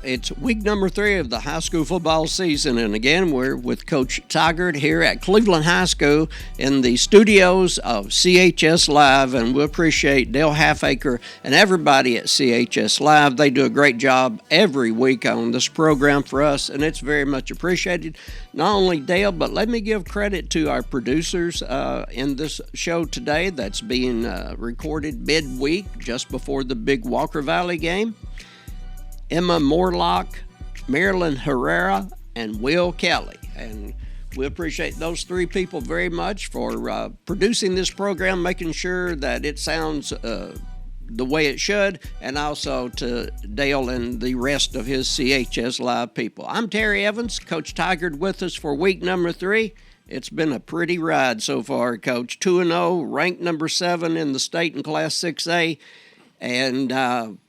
it's week number 3 of the high school football season, and again, we're with Coach Tigard here at Cleveland High School in the studios of CHS Live, and we appreciate Dale Halfacre and everybody at CHS Live. They do a great job every week on this program for us, and it's very much appreciated. Not only Dale, but let me give credit to our producers in this show today that's being recorded midweek just before the big Walker Valley game. Emma Morlock, Marilyn Herrera, and Will Kelly. And we appreciate those 3 people very much for producing this program, making sure that it sounds the way it should, and also to Dale and the rest of his CHS Live people. I'm Terry Evans, Coach Tigard with us for week number 3. It's been a pretty ride so far, Coach. 2-0, ranked number 7 in the state in Class 6A. And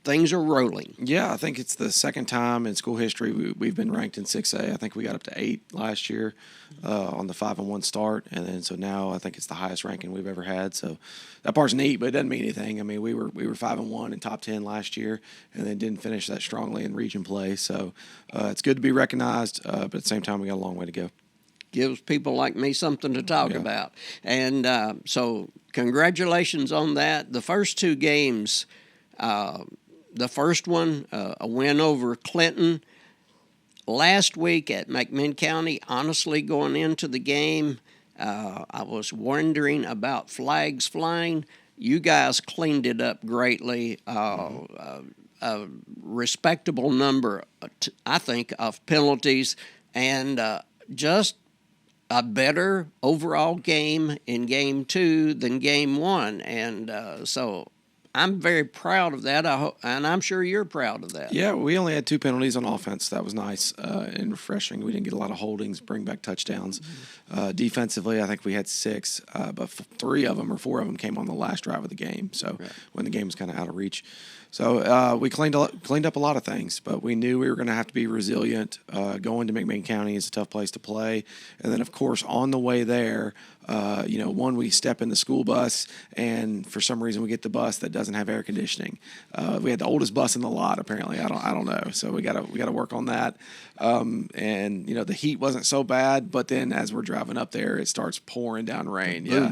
things are rolling. Yeah, I think it's the second time in school history we've been ranked in 6A. I think we got up to 8 last year on the 5-1 start, and then so now I think it's the highest ranking we've ever had. So that part's neat, but it doesn't mean anything. I mean, we were 5-1 in top 10 last year, and then didn't finish that strongly in region play. So it's good to be recognized, but at the same time we got a long way to go. Gives people like me something to talk about. And so congratulations on that. The first 2 games, the first one, a win over Clinton. Last week at McMinn County, honestly, going into the game, I was wondering about flags flying. You guys cleaned it up greatly. A respectable number, I think, of penalties, and just a better overall game in Game 2 than Game 1. And so I'm very proud of that, and I'm sure you're proud of that. Yeah, we only had 2 penalties on offense. That was nice and refreshing. We didn't get a lot of holdings, bring back touchdowns. Defensively, I think we had 6, but 3 of them or 4 of them came on the last drive of the game, so when the game was kind of out of reach. So we cleaned up a lot of things, but we knew we were going to have to be resilient. Going to McMinn County is a tough place to play. And then, of course, on the way there, we step in the school bus, and for some reason we get the bus that doesn't have air conditioning. We had the oldest bus in the lot, apparently. I don't know. So we got to work on that. And the heat wasn't so bad, but then as we're driving up there, it starts pouring down rain. Yeah.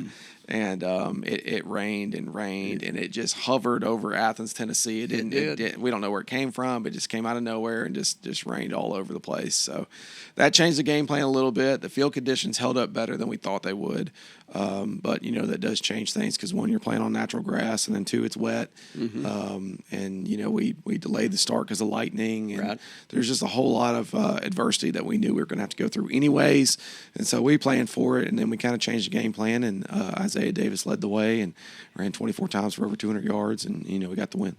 And it rained and rained, and it just hovered over Athens, Tennessee. It didn't. We don't know where it came from. It just came out of nowhere and just rained all over the place. So that changed the game plan a little bit. The field conditions held up better than we thought they would. But that does change things because 1, you're playing on natural grass, and then 2, it's wet. And we delayed the start because of lightning, and there's just a whole lot of adversity that we knew we were going to have to go through anyways. And so we planned for it, and then we kind of changed the game plan, and Isaiah Davis led the way and ran 24 times for over 200 yards, and we got the win.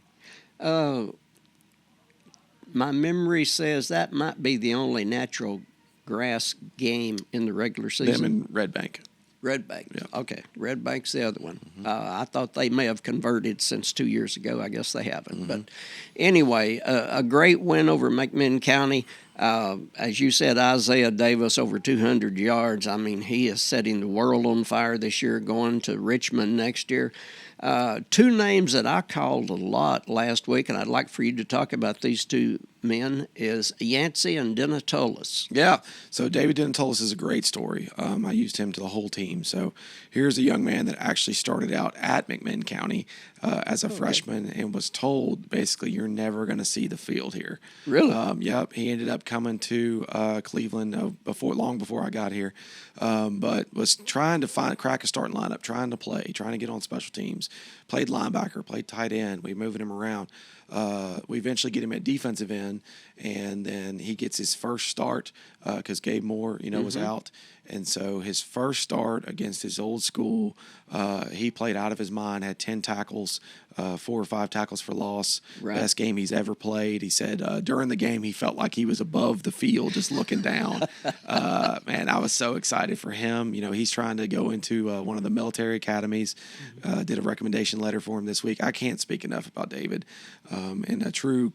My memory says that might be the only natural grass game in the regular season. Them in Red Bank. Red Bank. Yeah. Okay. Red Bank's the other one. I thought they may have converted since 2 years ago. I guess they haven't. But anyway, a great win over McMinn County. As you said, Isaiah Davis over 200 yards. I mean, he is setting the world on fire this year, going to Richmond next year. 2 names that I called a lot last week, and I'd like for you to talk about these 2 men, is Yancey and Denatolis. Yeah, so David Denatolis is a great story. I used him to the whole team. So here's a young man that actually started out at McMinn County as a freshman and was told, basically, you're never going to see the field here. Really? Yep, he ended up coming to Cleveland long before I got here, but was trying to crack a starting lineup, trying to get on special teams. Played linebacker, played tight end. We moving him around. We eventually get him at defensive end, and then he gets his first start because Gabe Moore, was out. And so his first start against his old school, he played out of his mind, had 10 tackles, 4 or 5 tackles for loss. Right. Best game he's ever played. He said during the game he felt like he was above the field just looking down. Man, I was so excited for him. He's trying to go into one of the military academies. Did a recommendation letter for him this week. I can't speak enough about David. And a true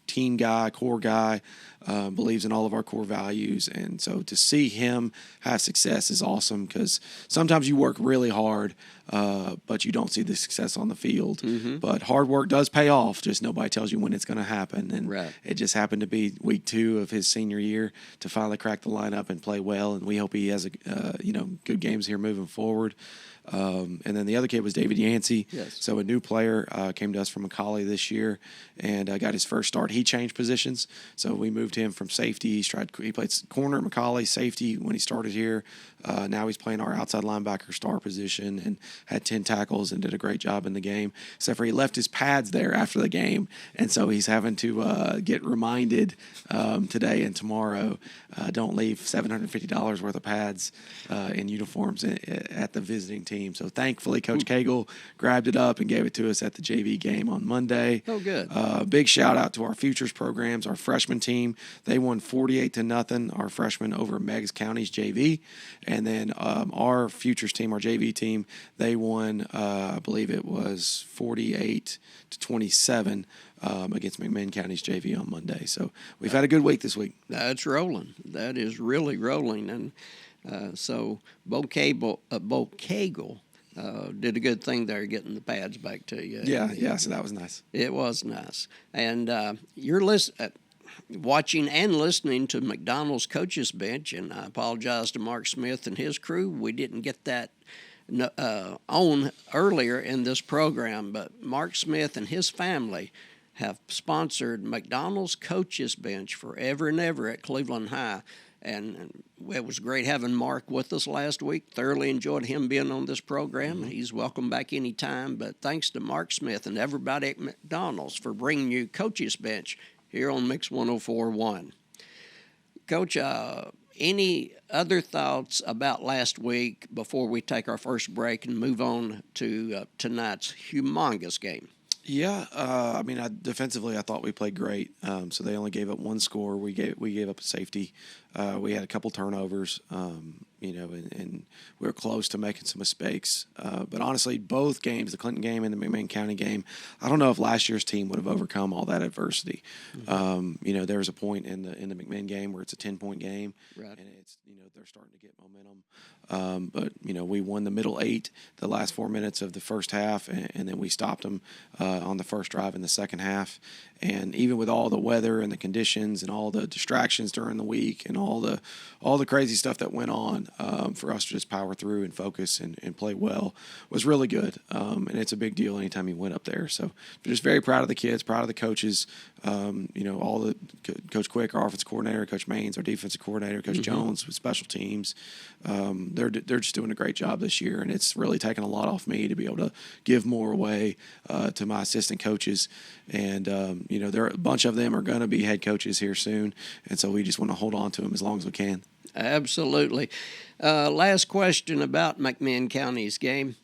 team guy, core guy, believes in all of our core values. And so to see him have success is awesome, because sometimes you work really hard, but you don't see the success on the field. But hard work does pay off, just nobody tells you when it's going to happen. And it just happened to be week 2 of his senior year to finally crack the lineup and play well. And we hope he has good games here moving forward. And then the other kid was David Yancey. So a new player came to us from McCallie this year and got his first start. He changed positions, so we moved him from safety. He played corner at McCallie, safety when he started here. Now he's playing our outside linebacker star position and had 10 tackles and did a great job in the game, except for he left his pads there after the game, and so he's having to get reminded today and tomorrow, don't leave $750 worth of pads in uniforms at the visiting team. So thankfully, Coach Cagle grabbed it up and gave it to us at the JV game on Monday. Oh, good. Big shout out to our futures programs, our freshman team. They won 48-0, our freshmen over Meigs County's JV. And then our futures team, our JV team, they won, I believe it was 48-27 against McMinn County's JV on Monday. So we've had a good week this week. That's rolling. That is really rolling. And so Bo Cagle did a good thing there, getting the pads back to you. Yeah, so that was nice. It was nice. And you're watching and listening to McDonald's coaches bench, and I apologize to Mark Smith and his crew. We didn't get that on earlier in this program, but Mark Smith and his family have sponsored McDonald's coaches bench forever and ever at Cleveland High. And it was great having Mark with us last week. Thoroughly enjoyed him being on this program. He's welcome back anytime. But thanks to Mark Smith and everybody at McDonald's for bringing you Coach's Bench here on Mix 104.1. Coach, any other thoughts about last week before we take our first break and move on to tonight's humongous game? Yeah, defensively, I thought we played great. So they only gave up one score. We gave up a safety. We had a couple turnovers, and we were close to making some mistakes. But honestly, both games, the Clinton game and the McMinn County game, I don't know if last year's team would have overcome all that adversity. There was a point in the McMinn game where it's a 10-point game, and it's they're starting to get momentum. But we won the middle 8, the last 4 minutes of the first half, and then we stopped them on the first drive in the second half. And even with all the weather and the conditions and all the distractions during the week and all the crazy stuff that went on, for us to just power through and focus and play well was really good. And it's a big deal anytime you went up there. So just very proud of the kids, proud of the coaches. All the Coach Quick, our offensive coordinator, Coach Maines, our defensive coordinator, Coach Jones with special teams. They're just doing a great job this year, and it's really taken a lot off me to be able to give more away to my assistant coaches. And there are a bunch of them are going to be head coaches here soon, and so we just want to hold on to them as long as we can. Absolutely. Last question about McMinn County's game.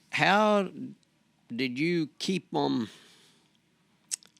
How did you keep them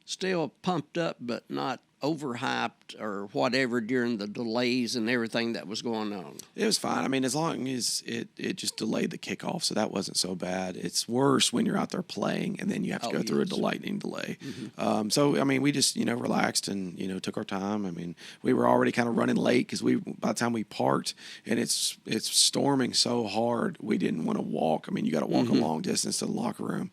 still pumped up but not overhyped or whatever during the delays and everything that was going on? It was fine. As long as it just delayed the kickoff, so that wasn't so bad. It's worse when you're out there playing and then you have to go through a lightning delay. We just, relaxed and, took our time. We were already kind of running late because by the time we parked, and it's storming so hard, we didn't want to walk. You got to walk a long distance to the locker room.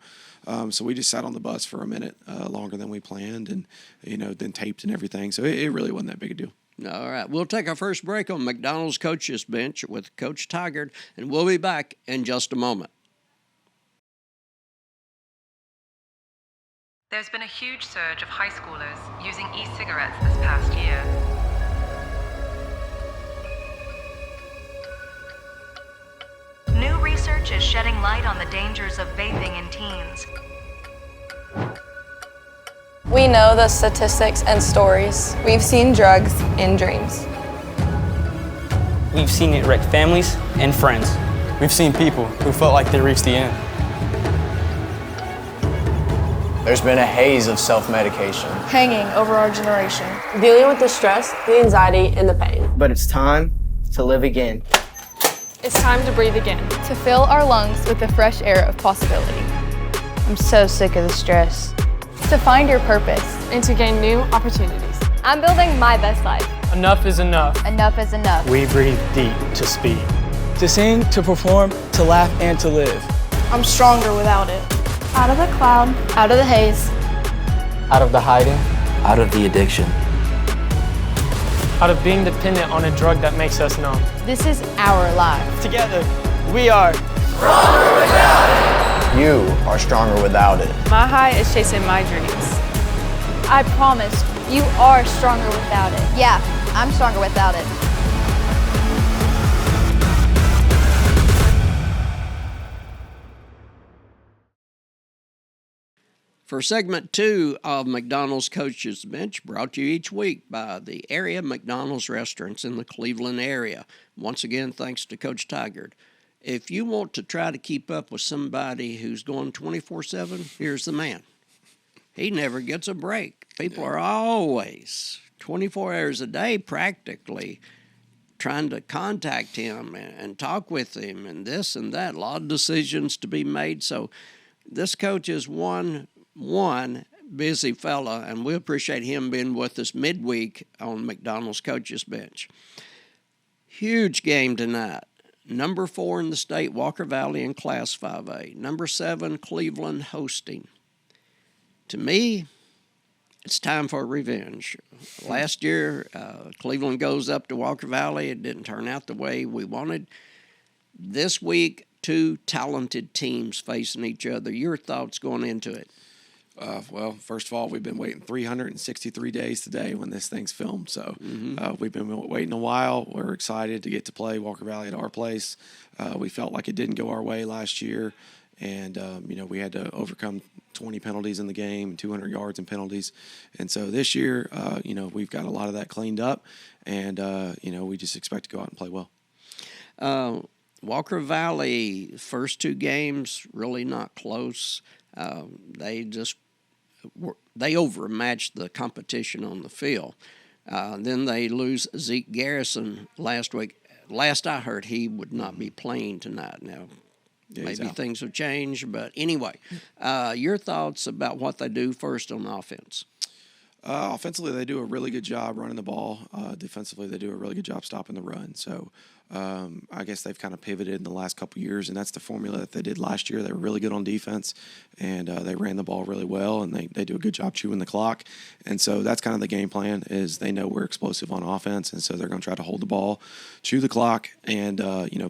So we just sat on the bus for a minute longer than we planned and, then taped and everything. So it really wasn't that big a deal. All right. We'll take our first break on McDonald's Coaches Bench with Coach Tigard, and we'll be back in just a moment. There's been a huge surge of high schoolers using e-cigarettes this past year. New research is shedding light on the dangers of vaping in teens. We know the statistics and stories. We've seen drugs in dreams. We've seen it wreck families and friends. We've seen people who felt like they reached the end. There's been a haze of self-medication hanging over our generation. Dealing with the stress, the anxiety, and the pain. But it's time to live again. It's time to breathe again. To fill our lungs with the fresh air of possibility. I'm so sick of the stress. to find your purpose, and to gain new opportunities. I'm building my best life. Enough is enough. Enough is enough. We breathe deep to speed. To sing, to perform, to laugh, and to live. I'm stronger without it. Out of the cloud, out of the haze, Out of the hiding. Out of the addiction. Out of being dependent on a drug that makes us numb. this is our life. Together, we are. You are stronger without it. My high is chasing my dreams. I promise you are stronger without it. Yeah, I'm stronger without it. For segment 2 of McDonald's Coach's Bench, brought to you each week by the area McDonald's restaurants in the Cleveland area. Once again, thanks to Coach Tigard. If you want to try to keep up with somebody who's going 24/7, here's the man. He never gets a break. People are always 24 hours a day practically trying to contact him and talk with him and this and that. A lot of decisions to be made. So this coach is one busy fella, and we appreciate him being with us midweek on McDonald's Coach's Bench. Huge game tonight. Number 4 in the state, Walker Valley in Class 5A. Number 7, Cleveland hosting. To me, it's time for revenge. Last year, Cleveland goes up to Walker Valley. It didn't turn out the way we wanted. This week, 2 talented teams facing each other. Your thoughts going into it? Well, first of all, we've been waiting 363 days today when this thing's filmed. So we've been waiting a while. We're excited to get to play Walker Valley at our place. We felt like it didn't go our way last year. And, we had to overcome 20 penalties in the game, 200 yards in penalties. And so this year, we've got a lot of that cleaned up. And, we just expect to go out and play well. Walker Valley, first 2 games, really not close. They overmatched the competition on the field. Then they lose Zeke Garrison last week. Last I heard, he would not be playing tonight. Now, maybe things have changed, but anyway, your thoughts about what they do first on offense? Offensively, they do a really good job running the ball. Defensively, they do a really good job stopping the run. So I guess they've kind of pivoted in the last couple of years, and that's the formula that they did last year. They were really good on defense, and they ran the ball really well, and they do a good job chewing the clock. And so that's kind of the game plan is they know we're explosive on offense, and so they're going to try to hold the ball, chew the clock, and,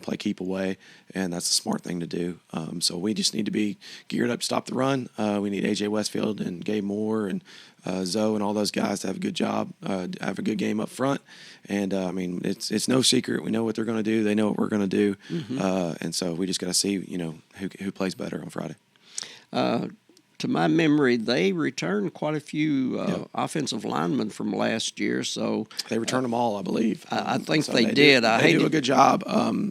play keep away, and that's a smart thing to do. So we just need to be geared up to stop the run. We need A.J. Westfield and Gabe Moore and Zoe and all those guys to have a good job, have a good game up front. And, it's no secret. We know what they're going to do. They know what we're going to do. And so we just got to see, who plays better on Friday. To my memory, they returned quite a few offensive linemen from last year. So they returned them all, I believe. I think so they did. They do a good job.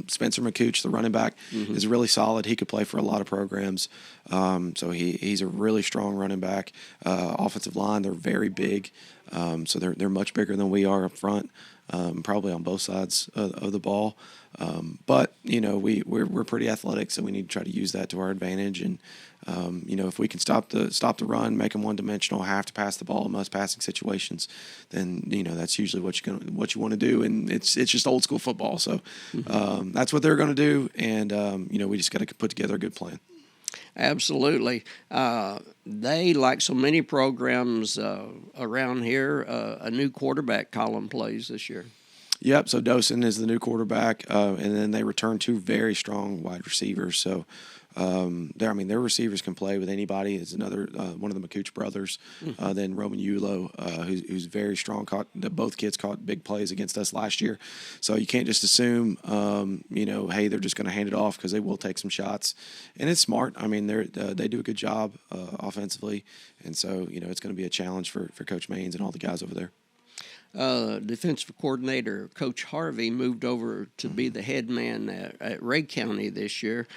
Spencer McCooch, the running back, is really solid. He could play for a lot of programs. So he's a really strong running back. Offensive line, they're very big. So they're much bigger than we are up front, probably on both sides of the ball. But we're pretty athletic, so we need to try to use that to our advantage. And if we can stop the run, make them one-dimensional, have to pass the ball in most passing situations, then that's usually what you want to do. And it's just old school football. So that's what they're going to do. And we just got to put together a good plan. Absolutely. They, like so many programs around here, a new quarterback column plays this year. Yep, so Dosen is the new quarterback, and then they return 2 very strong wide receivers. So, their receivers can play with anybody. It's another one of the McCooch brothers. Then Roman Yulo, who's very strong. Both kids caught big plays against us last year. So you can't just assume, hey, they're just going to hand it off because they will take some shots. And it's smart. They do a good job offensively, and so it's going to be a challenge for Coach Maines and all the guys over there. Defensive coordinator Coach Harvey moved over to be the head man at Ray County this year.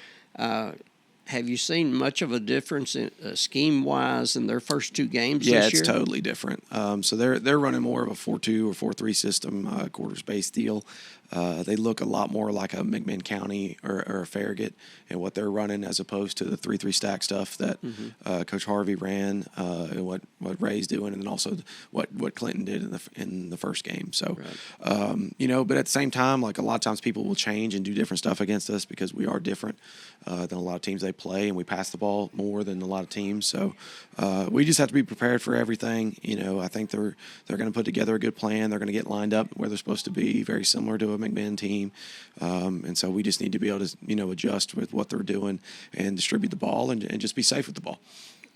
Have you seen much of a difference in scheme-wise in their first two games Yeah, this year? it's totally different. So they're running more of a 4-2 or 4-3 system, quarter-space deal. They look a lot more like a McMinn County or a Farragut and what they're running as opposed to the 3-3 stack stuff that Coach Harvey ran and what Ray's doing, and then also what Clinton did in the first game. So, but at the same time, like a lot of times people will change and do different stuff against us because we are different than a lot of teams they play, and we pass the ball more than a lot of teams. So we just have to be prepared for everything. I think they're going to put together a good plan. They're going to get lined up where they're supposed to be, very similar to a McMinn team. And so we just need to be able to, adjust with what they're doing and distribute the ball and just be safe with the ball.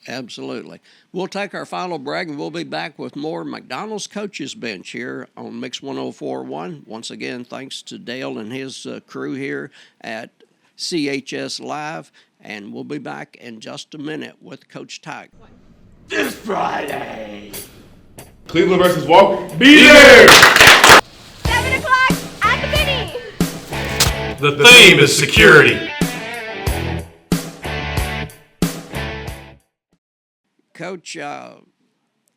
Absolutely. We'll take our final break, and we'll be back with more McDonald's Coaches Bench here on Mix 104.1. Once again, thanks to Dale and his crew here at CHS Live, and we'll be back in just a minute with Coach Tiger. This Friday, Cleveland versus Walker. Be there! 7 o'clock at the Benny. The theme is security. Coach,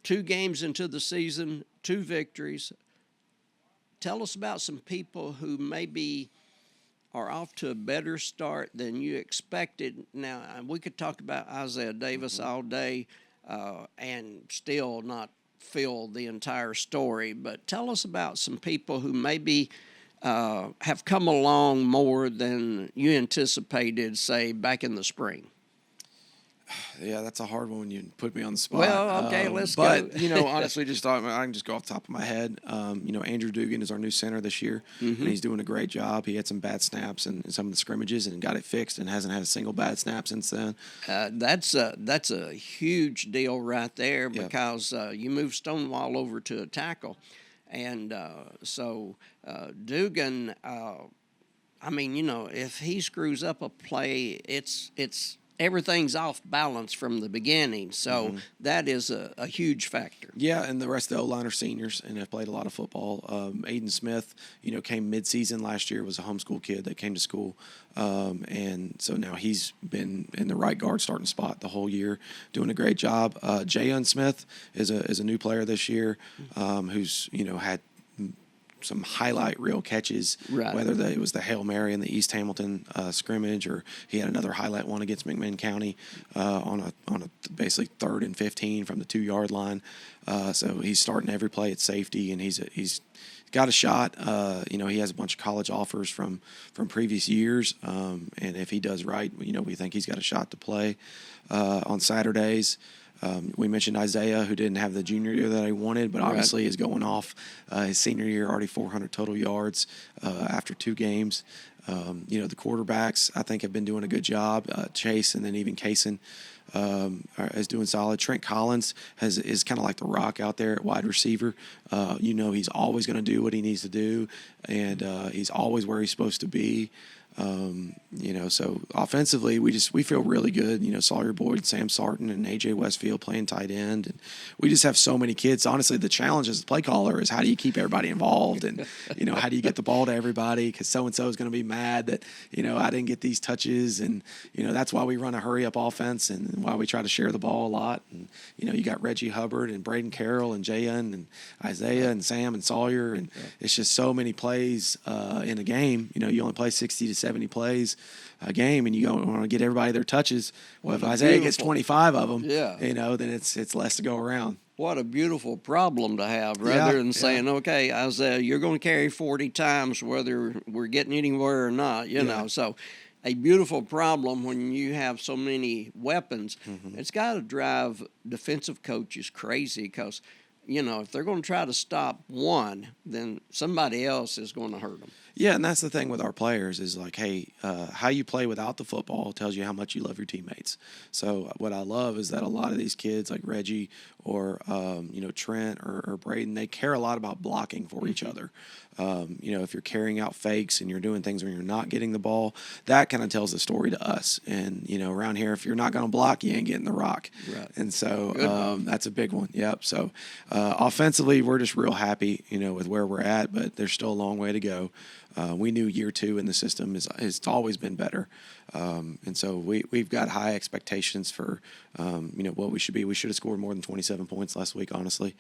2 games into the season, 2 victories. Tell us about some people who maybe are off to a better start than you expected. Now, we could talk about Isaiah Davis all day and still not fill the entire story, but tell us about some people who maybe have come along more than you anticipated, say, back in the spring. Yeah, that's a hard one when you put me on the spot. Well, okay, let's go. But, honestly, I can just go off the top of my head. Andrew Dugan is our new center this year, and he's doing a great job. He had some bad snaps in some of the scrimmages and got it fixed and hasn't had a single bad snap since then. That's a huge deal right there because you move Stonewall over to a tackle. And so Dugan, if he screws up a play, it's everything's off balance from the beginning. So that is a huge factor. Yeah, and the rest of the O-line are seniors and have played a lot of football. Aiden Smith, came mid-season last year, was a homeschool kid that came to school. And so now he's been in the right guard starting spot the whole year, doing a great job. Jayon Smith is a new player this year who's, had some highlight reel catches, whether it was the Hail Mary in the East Hamilton scrimmage, or he had another highlight one against McMinn County on a basically 3rd and 15 from the 2-yard line. So he's starting every play at safety, and he's got a shot. He has a bunch of college offers from previous years, and if he does right, we think he's got a shot to play on Saturdays. We mentioned Isaiah, who didn't have the junior year that he wanted, but obviously is going off his senior year, already 400 total yards after 2 games. The quarterbacks, I think, have been doing a good job. Chase and then even Kaysen is doing solid. Trent Collins is kind of like the rock out there at wide receiver. He's always going to do what he needs to do, and he's always where he's supposed to be. So offensively, we feel really good. Sawyer Boyd, Sam Sarton, and AJ Westfield playing tight end, and we just have so many kids. Honestly, the challenge as a play caller is how do you keep everybody involved, and how do you get the ball to everybody, because so and so is going to be mad that I didn't get these touches, and that's why we run a hurry up offense and why we try to share the ball a lot. And you got Reggie Hubbard and Braden Carroll and Jayon and Isaiah and Sam and Sawyer, and it's just so many plays in a game. You only play 60 to 70 plays a game, and you want to get everybody their touches. Well, if Isaiah gets 25 of them, then it's less to go around. What a beautiful problem to have, rather than saying, okay, Isaiah, you're going to carry 40 times whether we're getting anywhere or not, know. So a beautiful problem when you have so many weapons. It's got to drive defensive coaches crazy because, if they're going to try to stop one, then somebody else is going to hurt them. Yeah, and that's the thing with our players is like, hey, how you play without the football tells you how much you love your teammates. So what I love is that a lot of these kids like Reggie or, Trent or Braden, they care a lot about blocking for each other. If you're carrying out fakes and you're doing things when you're not getting the ball, that kind of tells the story to us. And, around here, if you're not going to block, you ain't getting the rock. Right. And so that's a big one. Yep. So offensively, we're just real happy, with where we're at, but there's still a long way to go. we knew year 2 in the system has always been better. And so we've got high expectations for, what we should be. We should have scored more than 27 points last week, honestly.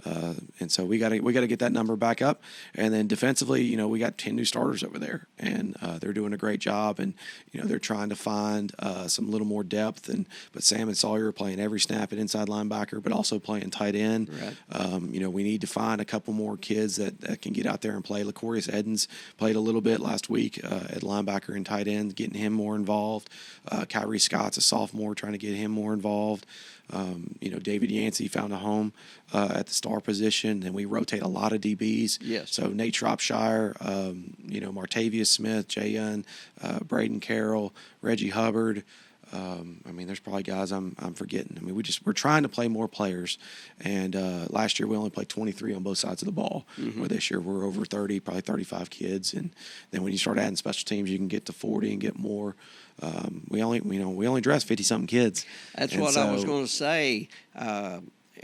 And so we got to get that number back up. And then defensively, we got 10 new starters over there, and they're doing a great job. And they're trying to find some little more depth. But Sam and Sawyer are playing every snap at inside linebacker, but also playing tight end. Right. We need to find a couple more kids that can get out there and play. Lacorius Edens played a little bit last week at linebacker and tight end, getting him more involved. Kyrie Scott's a sophomore, trying to get him more involved. David Yancey found a home at the star position, and we rotate a lot of DBs. Yes. So Nate Shropshire, Martavius Smith, Jay Young, Braden Carroll, Reggie Hubbard. There's probably guys I'm forgetting. We're trying to play more players, and last year we only played 23 on both sides of the ball. Mm-hmm. Where this year we're over 30, probably 35 kids, and then when you start adding special teams, you can get to 40 and get more. We only dress 50-something kids. That's what I was going to say.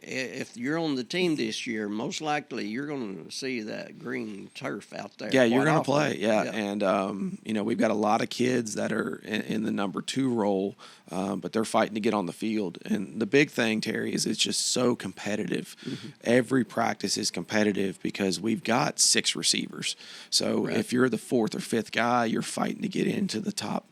If you're on the team this year, most likely you're going to see that green turf out there. Yeah, you're going to play. Yeah. And we've got a lot of kids that are in the number 2 role, but they're fighting to get on the field. And the big thing, Terry, is it's just so competitive. Mm-hmm. Every practice is competitive because we've got 6 receivers. So if you're the 4th or 5th guy, you're fighting to get into the top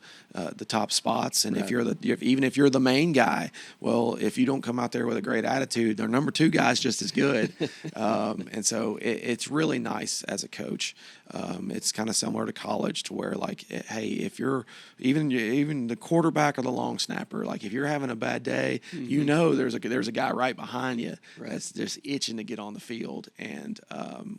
spots. And even if you're the main guy, well, if you don't come out there with a great attitude, their number 2 guy's just as good. And so it's really nice as a coach. It's kind of similar to college, to where, like, hey, if you're even the quarterback or the long snapper, like, if you're having a bad day, mm-hmm. There's a guy right behind you that's just itching to get on the field. And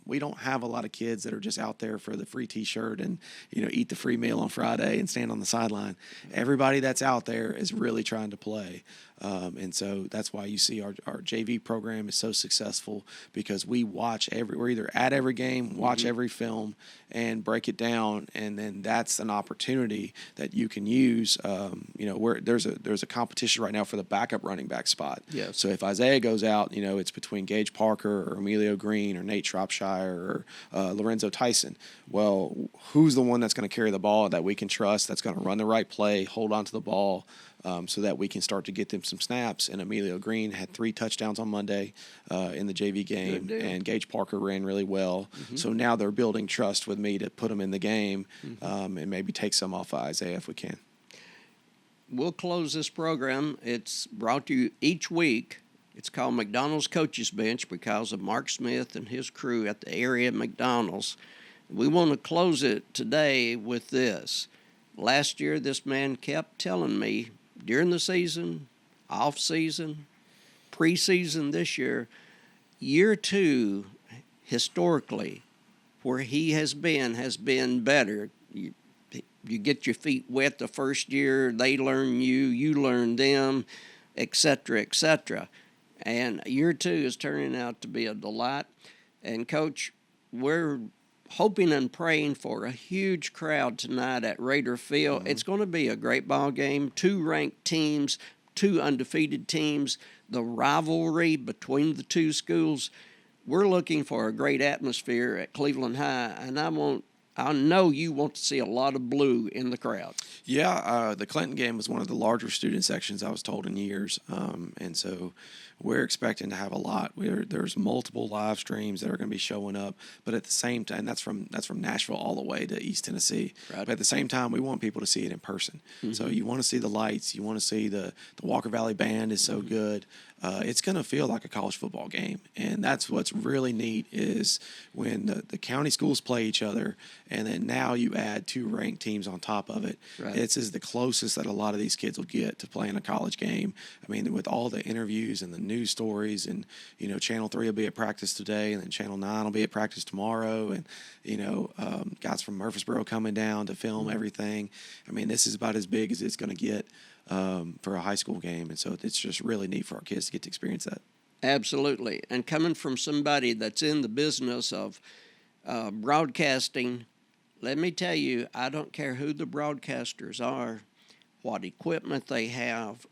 we don't have a lot of kids that are just out there for the free T-shirt and eat the free meal on Friday and stand on the sideline. Everybody that's out there is really trying to play. And so that's why you see our JV program is so successful, because we're either at every game, watch mm-hmm. every film, and break it down, and then that's an opportunity that you can use. Where there's a competition right now for the backup running back spot. Yes. So if Isaiah goes out, it's between Gage Parker or Emilio Green or Nate Shropshire or Lorenzo Tyson. Well, who's the one that's going to carry the ball that we can trust, that's going to run the right play, hold on to the ball, so that we can start to get them some snaps? And Emilio Green had 3 touchdowns on Monday in the JV game, and Gage Parker ran really well. Mm-hmm. So now they're building trust with me to put them in the game, mm-hmm. And maybe take some off of Isaiah if we can. We'll close this program. It's brought to you each week. It's called McDonald's Coaches Bench because of Mark Smith and his crew at the area McDonald's. We want to close it today with this. Last year, this man kept telling me during the season, off season, preseason this year 2, historically, where he has been better. You get your feet wet the first year, they learn you learn them, etc., etc. And year 2 is turning out to be a delight. And, Coach, we're hoping and praying for a huge crowd tonight at Raider Field. Mm-hmm. It's going to be a great ball game. 2 ranked teams, 2 undefeated teams, the rivalry between the 2 schools. We're looking for a great atmosphere at Cleveland High, and I know you want to see a lot of blue in the crowd. Yeah, the Clinton game was one of the larger student sections, I was told, in years. And so we're expecting to have a lot. There's multiple live streams that are going to be showing up, but at the same time, that's from Nashville all the way to East Tennessee. Right. But at the same time, we want people to see it in person. Mm-hmm. So you want to see the lights. You want to see the Walker Valley Band is so mm-hmm. good. It's going to feel like a college football game. And that's what's really neat is when the county schools play each other, and then now you add 2 ranked teams on top of it. Right. It's the closest that a lot of these kids will get to playing a college game. I mean, with all the interviews and the news stories, and, Channel 3 will be at practice today, and then Channel 9 will be at practice tomorrow, and, guys from Murfreesboro coming down to film mm-hmm. everything. I mean, this is about as big as it's going to get for a high school game, and so it's just really neat for our kids to get to experience that. Absolutely. And coming from somebody that's in the business of broadcasting, let me tell you, I don't care who the broadcasters are, what equipment they have,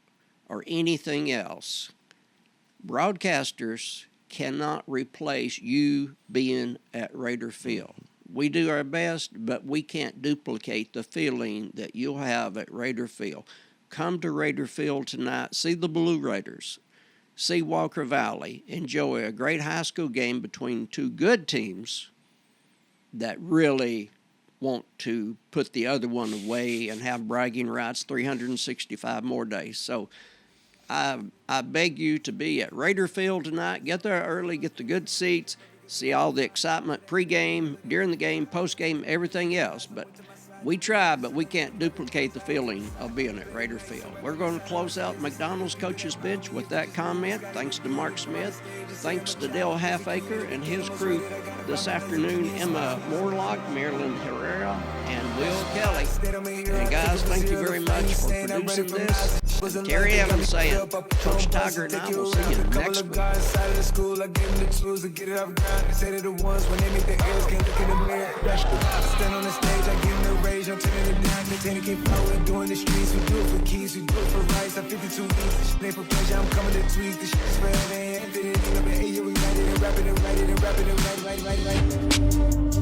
or anything else. Broadcasters cannot replace you being at Raider Field. We do our best, but we can't duplicate the feeling that you'll have at Raider Field. Come to Raider Field tonight, see the Blue Raiders, see Walker Valley, enjoy a great high school game between two good teams that really want to put the other one away and have bragging rights 365 more days. So I beg you to be at Raider Field tonight. Get there early, get the good seats, see all the excitement pregame, during the game, postgame, everything else. But we try, but we can't duplicate the feeling of being at Raider Field. We're going to close out McDonald's Coach's Bench with that comment. Thanks to Mark Smith. Thanks to Dale Halfacre and his crew this afternoon, Emma Morlock, Marilyn Herrera, and Will Kelly. And guys, thank you very much for producing this. And Terry Evans saying, Coach Tiger and I will see you next week. I'm turning it down, containing keep flowing, doing the streets, we do it for keys, we do it for rights, I'm 52 easy, this shit ain't for pleasure, I'm coming to tweak, this shit is forever, and everything up in 8, yeah, we write it and rap it and write it and rap it and write it.